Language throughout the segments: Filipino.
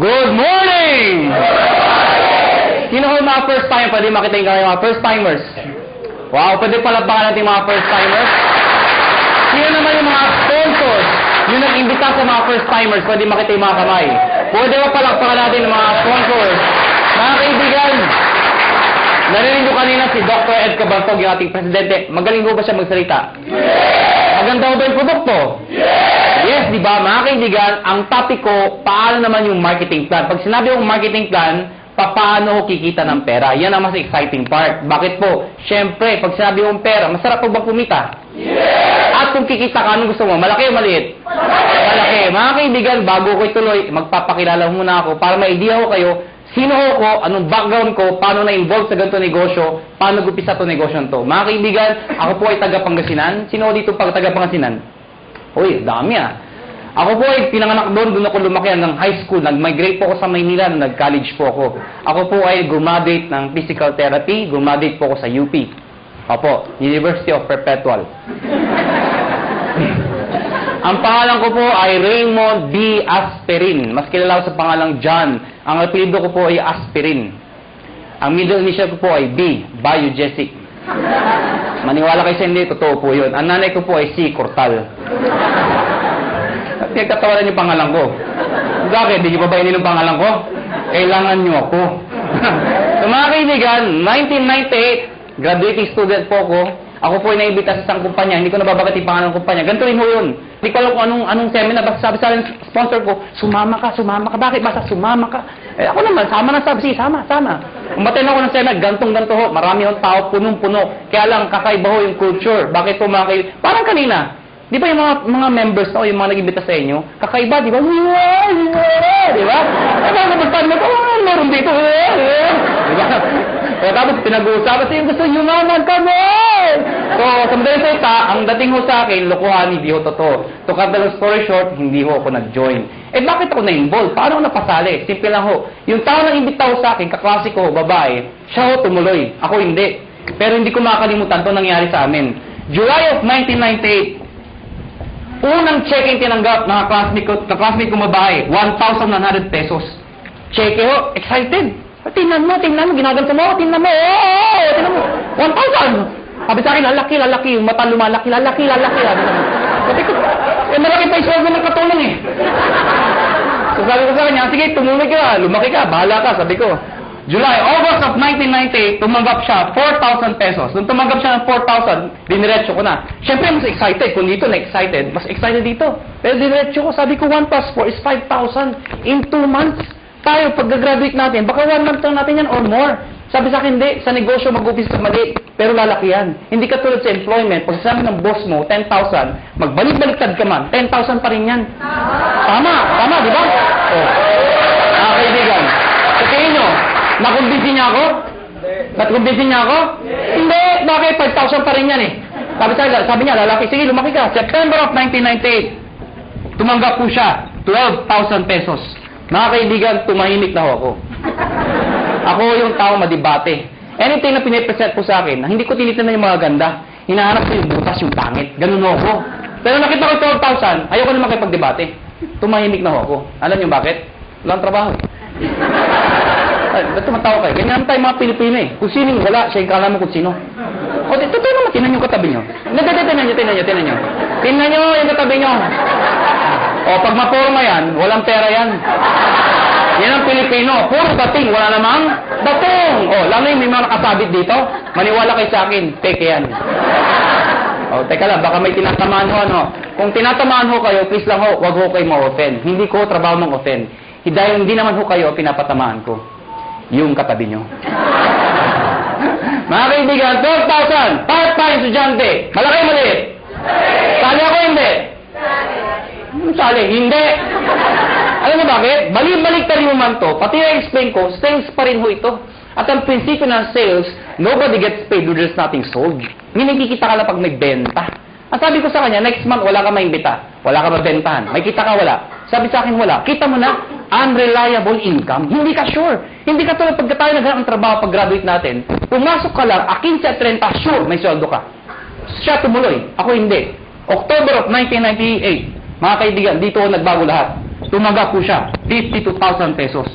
Good morning! Sino ho mga first time? Pwede makita yung mga first timers? Wow, pwede palakpakan natin mga first timers. Sino naman yung mga sponsors? Yung nag-imbita sa mga first timers, pwede makita yung mga kamay. Pwede ba palakpakan natin yung mga sponsors? Mga kaibigan, narinig nyo kanina si Dr. Ed Cabantog, yung ating presidente. Magaling ho ba siya magsalita? Maganda ho ba yung produkto? Yes, di ba? Mga kaibigan, ang topic ko, paano naman yung marketing plan? Pag sinabi yung marketing plan, paano ko kikita ng pera? Yan ang mas exciting part. Bakit po? Siyempre, pag sinabi yung pera, masarap po bang kumita? At kung kikita ka, anong gusto mo? Malaki o maliit? Malaki. Mga kaibigan, bago ko ituloy, magpapakilala muna ako para may idea ko kayo, sino ko, anong background ko, paano na-involve sa ganito negosyo, paano nag-upisa ito negosyo to. Mga kaibigan, ako po ay taga-Pangasinan. Sino dito pag taga-Pangasinan? Uy, dami ah. Ako po ay pinanganak doon ako lumaki ng high school. Nag-migrate po ako sa Maynila, nag-college po ako. Ako po ay graduate ng physical therapy, graduate po ako sa UP. Opo, University of Perpetual. Ang pangalan ko po ay Raymond B. Asperin. Mas kilala ko sa pangalang John. Ang apelyido ko po ay Asperin. Ang middle initial ko po ay B. Biogesic. Maniwala kayo sa hindi, totoo po yun. Ang nanay ko po ay C. Cortal. At nagtatawanan yung pangalan ko. Bakit? Di ba ba yung pangalan ko? Kailangan nyo ako. So mga kaibigan, 1998, graduating student po ako. Ako po ay naibita sa isang kumpanya. Hindi ko nababagat yung pangalan ng kumpanya. Ganito rin ho yun. Hindi ko alam kung anong seminar. Basta sabi sa akin, sponsor ko, sumama ka. Bakit? Basta sumama ka. Eh ako naman, sama na sabi. Sige, sama. Umaten ako ng seminar, gantong-ganto ho. Marami ho tao, punong-puno. Kaya lang, kakaiba ho yung culture. Bakit po mga kaibigan? Parang kanina. Di ba yung mga members o yung mga nag-imbita sa inyo? Kakaiba, di ba? Di ba? Eh, bakit magpapag mo? Meron dito. Di ba? Kaya tapos pinag-uusapan sa iyo, gusto yumaman kami! So, sa madaling salita, ang dating ho sa akin, lokohan, hindi ho totoo. To cut the long story short, hindi ho ako nag-join. Eh, bakit ako na-involve? Paano ako napasali? Simple lang ho. Yung tao na imbita ho sa akin, kaklase ko, babae, siya ho tumuloy. Ako hindi. Pero hindi ko makakalimutan ito nangyari sa amin. July of 1998, unang check-in tinanggap ng classmate ko babae, 1,100 pesos. Check ho, excited. Tingnan mo, ginaganto mo, tingnan mo, 1,000! Sabi sa akin, lalaki, yung mata lumalaki, lalaki. Sabi ko, malaki pa yung sweldo ng katulong eh. So sabi ko sa kanya, sige, tumuloy ka, lumaki ka, bahala ka, sabi ko. August of 1998, tumanggap siya 4,000 pesos. Nung tumanggap siya ng 4,000, diniretso ko na. Siyempre, mas excited. Kung dito na-excited, mas excited dito. Pero diniretso ko, sabi ko, 1 plus 4 is 5,000 in 2 months. Tayo, pag-graduate natin, baka 1 month lang natin yan or more. Sabi sa akin, hindi. Sa negosyo, mag-upis sa mali. Pero lalaki yan. Hindi ka tulad sa employment. Pag sabi ng boss mo, 10,000, magbalik-baliktad ka man, 10,000 pa rin yan. Tama, di ba? Oh. Kaibigan, sa tingin nyo, nakumbinsin niya ako? Nakumbinsin niya ako? Hindi. Bakit? 5,000 pa rin yan eh. Sabi niya, lalaki, sige, lumaki ka. September of 1998, tumanggap po siya, 12,000 pesos. Mga kaibigan, tumahimik na ho ako. Ako yung tao madibate. Anything na pinipresent po sa akin, na hindi ko tinitingnan yung mga ganda, hinahanap ko yung butas, yung pangit. Ganun ho ako. Pero nakita ko 12,000, ayoko na makipagdebate. Tumahimik na ho ako. Alam niyo bakit? Walang trabaho. Ba't tumatawa kayo? Ganyan tayo mga Pilipino eh. Kung sinong wala, siya yung kala mo kung sino. O, totoo naman, tinan yung katabi nyo. Tinan nyo. Tinan nyo yung katabi nyo. O, pag maporma yan, walang pera yan. Yan ang Pilipino. Puro dating, wala namang dating. O, lalo yung may mga nakasabit dito, maniwala kayo sa akin, peke yan. O, teka lang, baka may tinatamaan ho, ano. Kung tinatamaan ho kayo, please lang ho, wag ho kayo ma-offend. Hindi ko trabaho mang-offend. Dahil hindi naman ho kayo pinapatamaan ko. Yung katabi nyo. Mga kaibigan, 12,000, part-time estudyante. Malaki maliit? Sali ako hindi? Sali, hindi. Alam mo bakit? Balik mo man to, pati na-explain ko, sales pa rin ho ito. At ang prinsipyo ng sales, nobody gets paid when there's nothing sold. Kikita ka lang pag may benta. Ang sabi ko sa kanya, next month wala ka maimbita. Wala ka mabentahan. May kita ka wala. Sabi sa akin wala. Kita mo na, unreliable income. Hindi ka sure. Hindi ka tulad pagka tayo naghanap ng trabaho pag graduate natin. Pumasok ka lang, 15 at 30, sure, may sweldo ka. Siya tumuloy. Ako hindi. October of 1998, mga kaibigan, dito nagbago lahat. Tumaga po siya, 52,000 pesos.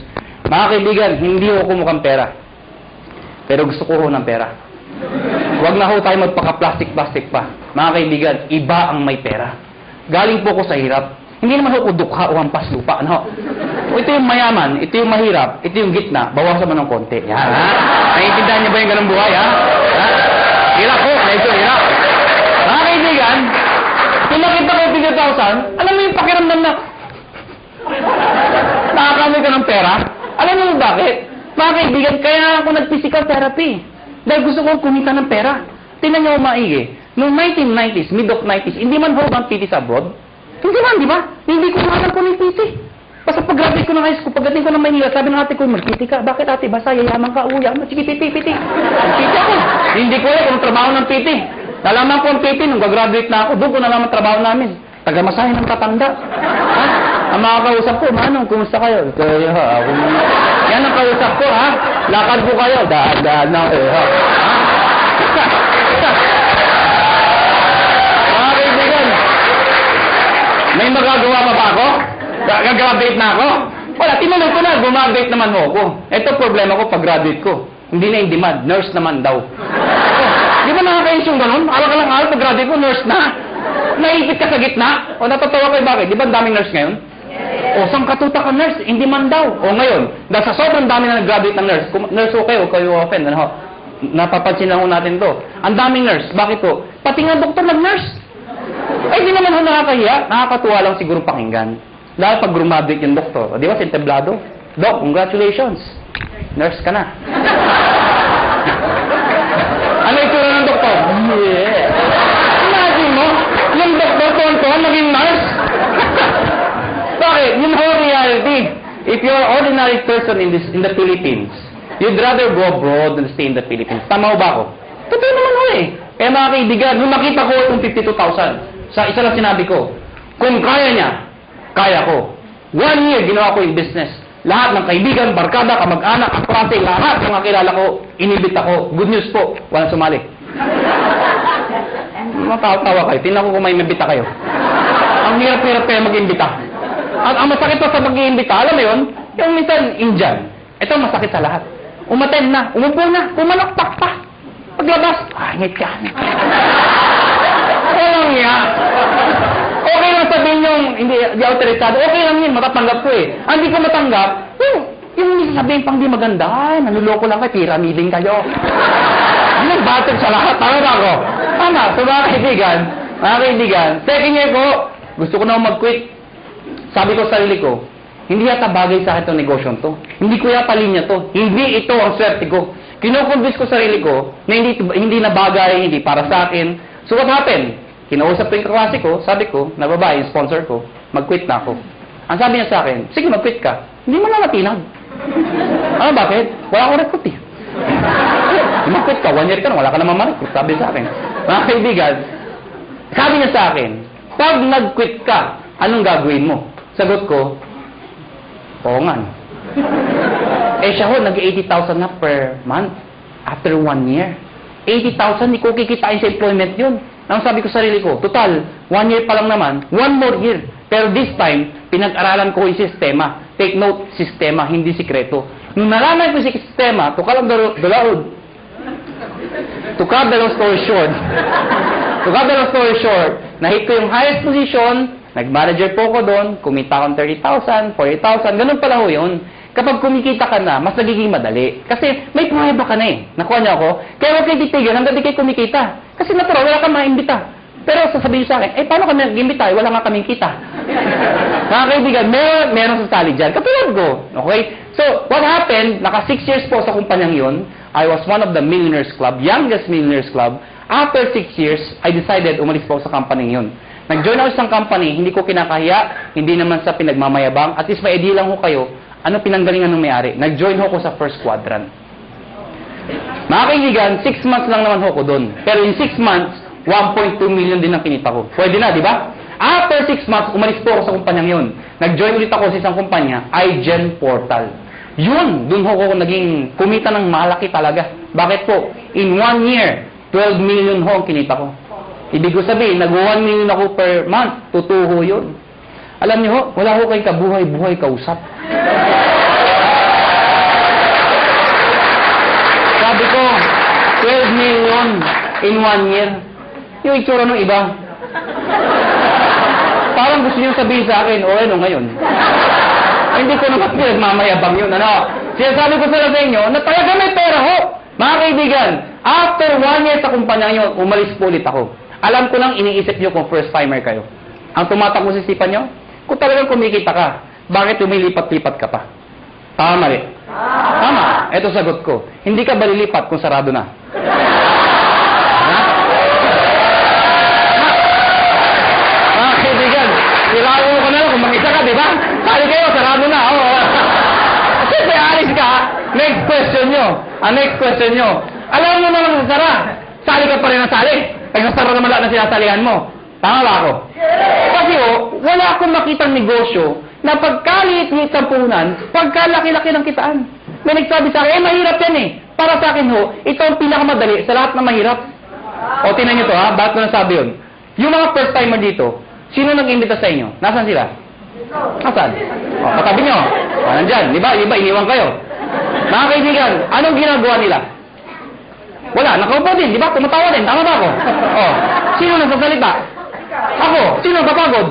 Mga kaibigan, hindi ho kumukhang pera. Pero gusto ko ho ng pera. Huwag na ho tayo magpaka-plastic-plastic pa. Mga kaibigan, iba ang may pera. Galing po ko sa hirap. Hindi naman ho dukha o hampas lupa. Ano? Ito yung mayaman, ito yung mahirap, ito yung gitna, bawasan mo ng konti. Yan, ha? Naiintindihan niyo ba yung ganung buhay, ha? Hirap ho, medyo hirap. Mga kaibigan, kung nakita ko 50,000, alam mo yung pakiramdam na nakakamay ka ng pera? Alam mo bakit? Mga kaibigan, kaya ako nag-physical therapy. Dahil gusto ko kumita ng pera. Tingnan niyo maigi. Noong 1990s, mid of 90s, hindi man ho ang PT sa abroad. Hindi man, di ba? Hindi ko mahanap ko ng PT. Basta pag-graduate ko ng high school, pagdating ko ng Manila, sabi ng ate ko, mag-PT ka. Bakit ate? Basta yayaman ka, uya. Sige, PT. PT ako. Hindi ko alam kung trabaho ng PT. Nalaman ko ang PT nung gagraduate na ako. Doon ko nalaman trabaho namin. Taga-masahe ng tatanda. Ha? Ang mga kausap ko, Manong, kumusta kayo? Kaya ha, ako yan ang kausap ko, ha? Lakad po kayo. Daan na, ha? Mga kaibigan, may magagawa pa ba ako? Gagraduate na ako? Wala, tinanong ko na, gumagraduate naman ho ako. Ito problema ko pag-graduate ko. Hindi na in demand, nurse naman daw. Di ba nakakayos yung ganun? Alam ka lang pag-graduate ko, nurse na. Naipit ka sa gitna? O natatawa kayo bakit? Di ba ang daming nurse ngayon? O saan katuta ka nurse? In demand daw. O ngayon, dahil sa sobrang dami na nag-graduate ng nurse, nurse ho kayo open, ano? Napapansin lang ho natin to. Ang daming nurse, bakit to? Pati nga doktor nag-nurse. Ay, di naman ho nakakahiya. Nakakatuwa lang siguro pakinggan. Dahil pag graduate yung doktor, di ba, sinteblado? Doc, congratulations. Nurse ka na. Ano itsura ng doktor? Yeah. Imagine mo, yung doktor tonton naging nurse. Bakit? Yun ho reality. If you're an ordinary person in the Philippines, you'd rather go abroad than stay in the Philippines. Tama ho ba ako? Totoo naman ho eh. Kaya mga kaibigan, nung makita ko itong 52,000, sa isa lang sinabi ko, kung kaya niya, kaya ko. 1 year, ginawa ko yung business. Lahat ng kaibigan, barkada, kamag-anak, kaklase, lahat ng kakilala ko, inibit ako. Good news po, walang sumali. Matawa kayo. Tingnan ko kung may mabita kayo. Ang hirap-hirap kayo mag-imbita. At ang masakit pa sa mag-iimbita, alam mo yun, yung minsan Indian. Ito masakit sa lahat. Umaten na, umupo na, pumalakpak pa. Paglabas, ngit ka. Walang niya. Okay lang sabihin yung hindi autorisado. Okay lang yun, matatanggap ko eh. Ang hindi ko matanggap, yung sabihin pang di maganda, ay, nanuloko lang kayo, piramiding kayo. Yung battle sa lahat, tama ba ako? Tama, so mga kaibigan, second year ko, gusto ko na mag-quit. Sabi ko sa sarili ko, hindi yata bagay sa akin itong negosyo to. Hindi ko yata linya to. Hindi ito ang swerte ko. Kinoconvince ko sa sarili ko na hindi na bagay, hindi para sa akin. So what happened? Kinausap ko yung kaklase ko, sabi ko, na babae, yung sponsor ko, mag-quit na ako. Ang sabi niya sa akin, sige mag-quit ka. Hindi mo na natinag. Ano bakit? Wala akong recruit eh. Mag-quit ka, 1 year ka na, wala ka naman ma-recruit, sabi sa akin. Mga kaibigan, sabi niya sa akin, pag nag-quit ka, anong gagawin mo? Sagot ko, pongan. Siya ho, nag-80,000 na per month after 1 year. 80,000, hindi ko kikitain sa employment yun. Ang sabi ko sa sarili ko, total, 1 year pa lang naman, 1 more year. Pero this time, pinag-aralan ko yung sistema. Take note, sistema, hindi sikreto. Nung nalaman ko yung sistema, to cut the long story short, nahit ko yung highest position, nag-manager po ko doon, kumita akong 30,000, 40,000, ganun pala ho yun. Kapag kumikita ka na, mas nagiging madali. Kasi may pruweba ka na eh. Nakuha niyo ako? Kaya huwag kayo titigil hanggang di kayo kumikita. Kasi natural, wala kang maimbita. Pero sasabihin sa akin, paano kami nag-imbita? Wala nga kaming kita. Mga kaibigan, meron sa sali dyan. Katulad ko. Okay? So, what happened, naka 6 years po sa kumpanyang yun. I was one of the millionaires club, youngest millionaires club. After 6 years, I decided umalis po sa company yun. Nag-join ako sa isang company, hindi ko kinakahiya, hindi naman sa pinagmamayabang. At least may idea lang ho kayo, ano pinanggalingan ng may-ari? Nag-join ho ko sa first quadrant. Mga kaibigan, 6 months lang naman ho ko doon. Pero in 6 months, 1.2 million din ang kinita ko. Pwede na, di ba? After 6 months, umalis po ako sa kumpanyang yun. Nag-join ulit ako sa isang kumpanya, iGen Portal. Yun, doon ho ko naging kumita ng malaki talaga. Bakit po? In 1 year, 12 million ho ang kinita ko. Ibig ko sabihin, nag-1 million ako per month, tutuho yun. Alam niyo ho, wala ho kayong kabuhay-buhay kausap. Sabi ko, 12 million in 1 year. Yung itsura ng iba. Parang gusto niyo sabihin sa akin, o ano ngayon? Hindi ko naman nagmamayabang yun, ano? Sinasabi ko sila sa inyo, na talaga may pera ho. Mga kaibigan, after 1 year sa kumpanya nyo, umalis po ulit ako. Alam ko lang, iniisip nyo kung first timer kayo. Ang tumatakbo sa isipan nyo, kung talagang kumikita ka, bakit lumilipat-lipat ka pa? Tama, mali? Tama. Ito sagot ko. Hindi ka ba lilipat kung sarado na? Ha? Mga kaibigan, silaro ko na lang kung mag-isa ka, di ba? Sali kayo, sarado na. Oh. Siyempre, alis ka. Next question nyo. Next question nyo. Alam mo naman sa sara. Sali ka pa rin na sali. Nagsasara naman lahat na sinasalihan mo. Tama ba ako? Kasi wala akong makitang negosyo na pagkaliit-liit ang puhunan, pagkalaki-laki ng kitaan. May nagsabi sa akin, mahirap yan eh. Para sa akin ito ang pinakamadali sa lahat ng mahirap. O, tinan nyo to ha, bakit ko nasabi yun? Yung mga first timer dito, sino nag-imbita sa inyo? Nasaan sila? Nasaan? O, katabi nyo. O, nandyan. Di ba, iniwan kayo. Mga kaibigan, anong ginagawa nila? Wala, nakaupo din, di ba? Tumatawa din, tama ba ako? O, sino nagsasalita? Ako, sino papagod?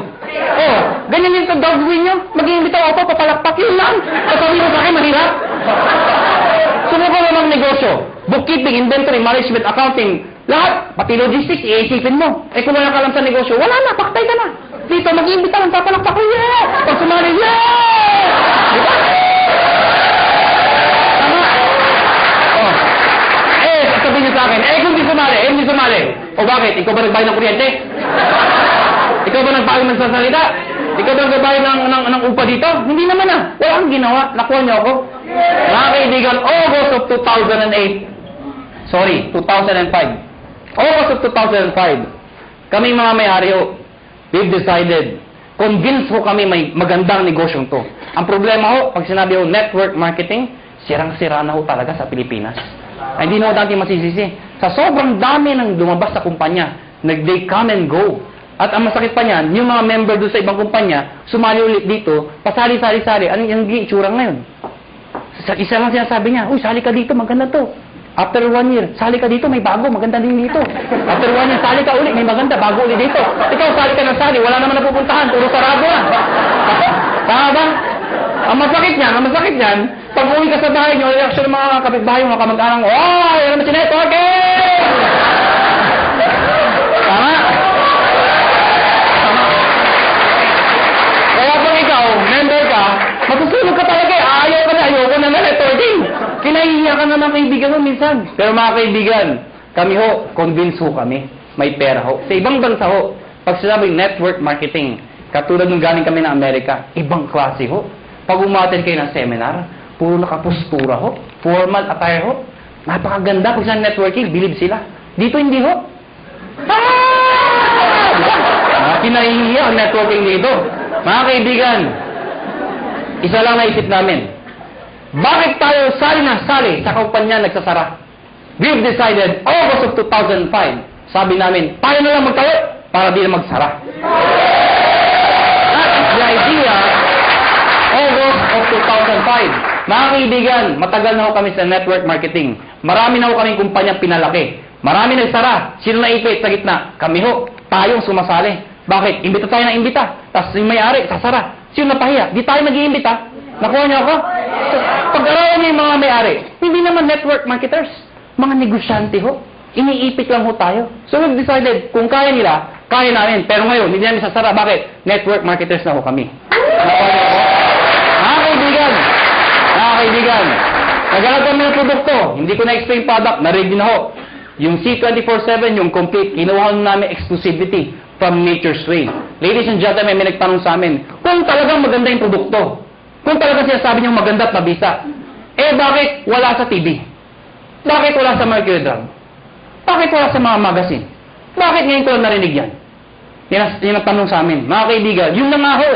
Oh, ganyan yung gagawin nyo. Mag-iimbita ako, papalakpak yun lang. Sasabihin mo sa akin, mahirap. Sumuko mo ng negosyo. Bookkeeping, inventory, management, accounting, lahat. Pati logistics, iisipin mo. Eh kung wala ka lang sa negosyo, wala na, paktay ka na. Dito, mag-iimbita lang, papalakpak ko, yeah! Pag sumali, yeah! Diba? Tama? Oh. Sasabihin nyo sa akin, kung hindi sumali. O bakit? Ikaw ba nagbayad ng kuryente? Ikaw ba nagbayad ng sasalita? Ikaw ba nagbayad ng upa dito? Hindi naman ah. Wala kang ginawa. Nakuha niyo ako. Mga kaibigan, August of 2008. Sorry, 2005. August of 2005. Kami mga may-ari we've decided, convinced ho kami may magandang negosyong to. Ang problema ho, pag sinabi ho network marketing, sirang-sira na ho talaga sa Pilipinas. Ay, hindi na ho dati masisisi. Sa sobrang dami ng lumabas sa kumpanya, they come and go. At ang masakit pa niyan, yung mga member doon sa ibang kumpanya, sumali ulit dito, pasali-sali-sali. Ano yung itsura ngayon? Isa lang sinasabi niya, uy, sali ka dito, maganda to. After 1 year, sali ka dito, may bago, maganda din dito. After 1 year, sali ka ulit, may maganda, bago ulit dito. Ikaw, sali ka ng sali, wala naman napupuntahan, puro sarado na. Tama ba? Ang masakit niyan, pag uwi ka sa bahay niyo, reaction ng mga kapitbahay, mga kamag-anang, oh, yan naman si networking! Tama? Kaya kung ikaw, member ka, matusulog ka talaga eh. Ayaw ko na networking. Kinahihiya ka na ng kaibigan mo minsan. Pero mga kaibigan, kami ho, convince ho kami. May pera ho. Sa ibang bansa ho, pag sinabing network marketing, katulad ng galing kami ng Amerika, ibang klase ho. Pag umattend kayo ng seminar, puro nakapustura ho, formal attire ho. Napakaganda pag sa networking, believe sila. Dito hindi ho. Kinahihiya ang networking dito. Mga kaibigan, isa lang naisip namin. Bakit tayo sali na sali sa kumpanya nagsasara? We've decided, August of 2005, sabi namin, tayo na lang magtayo para di na magsara. That is the idea, August of 2005. Mga kaibigan, matagal na ho kami sa network marketing. Marami na ho kaming kumpanyang pinalaki. Marami nagsara. Sino naipit sa gitna? Kami ho, tayong sumasali. Bakit? Imbita tayo na imbita. Tapos yung may-ari, sasara. Sino napahiya? Di tayo mag-iimbita. Nakuha niyo ako? So, pag-arawan niyo yung mga may-ari, hindi naman network marketers. Mga negosyante ho. Iniipit lang ho tayo. So we've decided, kung kaya nila, kaya namin. Pero ngayon, hindi namin sasara. Bakit? Network marketers na ho kami. Nakuha niyo ako? Mga kaibigan, naghanap kami ng produkto. Hindi ko na-explain product. Na-ready na ho. Yung C24/7, yung complete, kinuha namin exclusivity from Nature's Way. Ladies and gentlemen, may nagtanong sa amin, kung talagang maganda yung produkto, kung talagang sinasabi niyong maganda at mabisa, bakit wala sa TV? Bakit wala sa Mercury Drug? Bakit wala sa mga magazine? Bakit ngayon ko lang narinig yan? Yan ang tanong sa amin. Mga kaibigan, yun na nga ho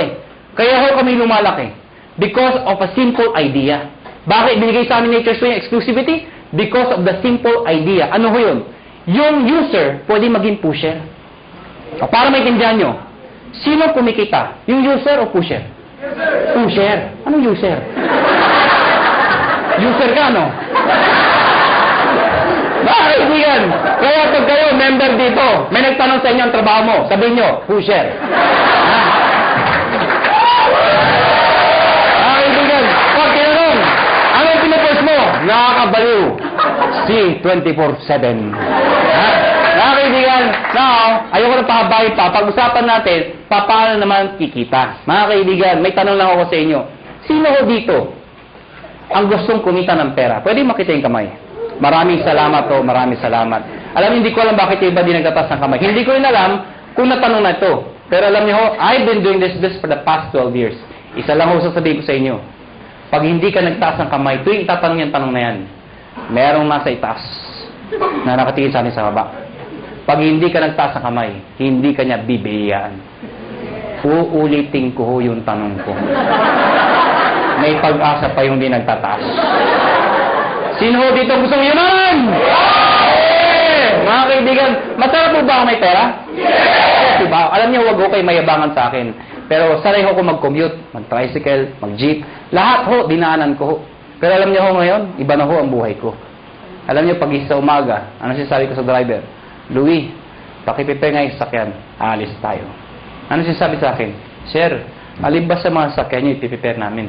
Kaya ho kami lumalaki. Because of a simple idea. Bakit binigay sa amin Nature's Way exclusivity? Because of the simple idea. Ano ho yun? Yung user, pwede maging pusher. Para maintindihan nyo, Sino kumikita? Yung user o pusher? Pusher. Anong user? User ka, no? Kaibigan, kaya pag kayo member dito, may nagtanong sa inyo ang trabaho mo, sabihin nyo, pusher. Kaibigan, pag tinanong, anong pinupush mo? Nakakabaliw. Si 24/7. Kaibigan, now, ayoko na pahabayin pa. Pag-usapan natin, paano naman kikita? Mga kaibigan, may tanong lang ako sa inyo. Sino ho dito ang gustong kumita ng pera? Pwede makita yung kamay. Maraming salamat po, maraming salamat. Alam, hindi ko alam bakit yung iba di nagtatas ng kamay. Hindi ko rin alam kung natanong na ito. Pero alam niyo ho, I've been doing this for the past 12 years. Isa lang ho sasabihin ko sa inyo. Pag hindi ka nagtaas ng kamay, tuwing tatanong yung tanong na yan, merong nasa itaas na nakatingin sa atin sa baba. Pag hindi ka nagtaas ng kamay, hindi ka niya bibigyan. Uulitin ko ho yung tanong ko. May pag-asa pa yung hindi nagtataas. Sino ho dito gusto mo yumaman? Yeah! Mga kaibigan, masarap po ba ako may pera? Yeah! Diba? Alam niyo, wag ho kayo mayabangan sa akin. Pero sanay ho ko mag-commute, mag-tricycle, mag-jeep. Lahat ho, dinaanan ko ho. Pero alam niyo ho ngayon, iba na ho ang buhay ko. Alam niyo, pag isa umaga, ano sinasabi ko sa driver? Louie, pakipipe nga yung sakyan, aalis tayo. Ano sinasabi sa akin? Sir, alibas sa mga sakyan niyo, ipiprepare namin.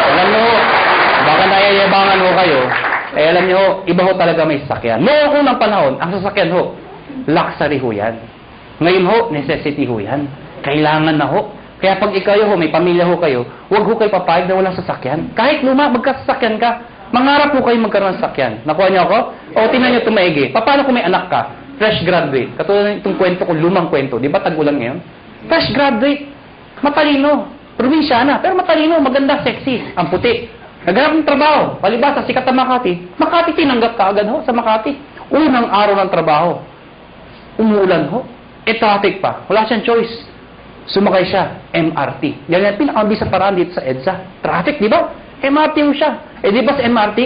Alam niyo ho, baka nayayabangan ho kayo, eh alam niyo ho, iba ho talaga may sasakyan. Noong unang panahon, ang sasakyan ho, luxury ho yan. Ngayon ho, necessity ho yan. Kailangan na ho. Kaya pag ikaw ho, may pamilya ho kayo, huwag ho kayo papayag na walang sasakyan. Kahit luma, magkasasakyan ka, mangarap ho kayo magkaroon ng sasakyan. Nakuha niyo ako? O, tingnan niyo ito maigi. Paano kung may anak ka? Fresh graduate. Katulad itong kwento ko, lumang kwento. Di ba tag-ulan ngayon? Fresh graduate. Matalino. Probinsyana. Pero matalino, maganda, sexy. Ang puti. Naghanap ng trabaho. Palibasa, sikat na Makati. Makati, tinanggap ka agad ho sa Makati. Unang araw ng trabaho. Umuulan ho. Traffic pa. Wala siyang choice. Sumakay siya. MRT. Yan yung pinakamabisa paraan dito sa EDSA. Traffic, di ba? MRT mo siya. Eh, di ba sa MRT,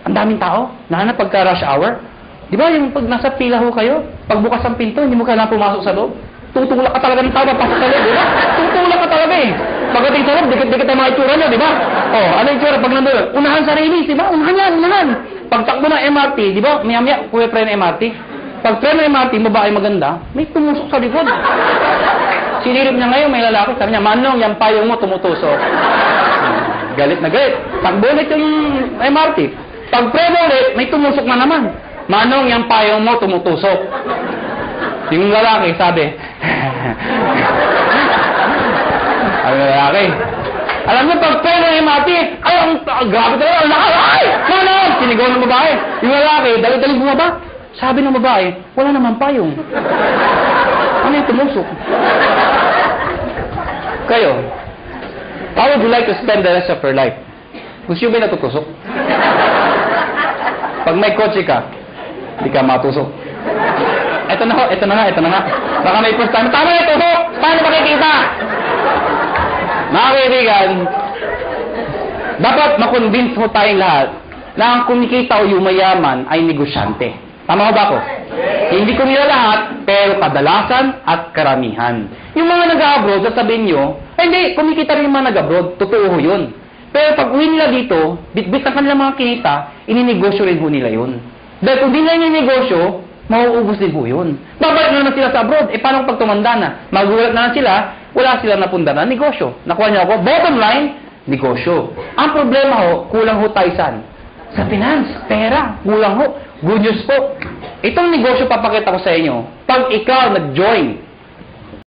ang daming tao. Nahanap pagka rush hour. Di ba yung pag nasa pila ho kayo, pagbukas ang pinto, hindi mo kailangan pumasok sa loob. Tutulak ka talaga ng tao, papasok sa loob, di ba? Tutulak ka talaga eh. Pagdating sa loob, dikit-dikit ang mga itsura niya, di ba? Oh, ano yung itsura pag nandun? Unahan sa release, di ba? Unahan yan, unahan. Pagtakbo ng MRT, di ba? Maya-maya, kuya pre ng MRT. Pag pre ng MRT, babae maganda, may tumusok sa likod. Sinilip niya ngayon, may lalaki. Sabi niya, Manong, yung payong mo tumutusok. Galit na galit. Takbo ulit yung MRT. Pag pre ulit, may tumusok na naman. Manong, yung payong mo tumutusok. Yung lalaki, sabi, ang lalaki, alam niyo, pag pre ng MRT, ay, grabe talaga, ang lakas, ay, Manong! Sinigaw ng babae. Yung lalaki, dali-dali bumaba. Sabi ng babae, wala naman payong. Ano yung tumusok? Kayo, how would you like to spend the rest of your life? Gusto nyo ba natutusok? Pag may kotse ka, hindi ka matusok. Ito na ho, ito na nga. Baka may first time, tama na tusok! Paano makikita? Mga kaibigan, dapat makonvince mo tayong lahat na ang kumikita o yumayaman ay negosyante. Tama ba ako? Hindi ko nila lahat, pero kadalasan at karamihan. Yung mga nag-abroad, sasabihin nyo, hindi, kumikita rin yung mga nag-abroad. Totoo ho yun. Pero pag uwi nila dito, bit-bit ang kanilang mga kinita, ininegosyo rin ho nila yun. Dahil kung di nila yung negosyo, mauubos din ho yun. Babalik na sila sa abroad. Eh, paano pag tumanda na? Magulat na sila, wala sila napunda na negosyo. Nakuha niyo ako? Bottom line, negosyo. Ang problema ho, kulang ho tayo saan? Sa finance, pera, kulang ho. Good news po. Itong negosyo papakita ko sa inyo. Pag ikaw nag-join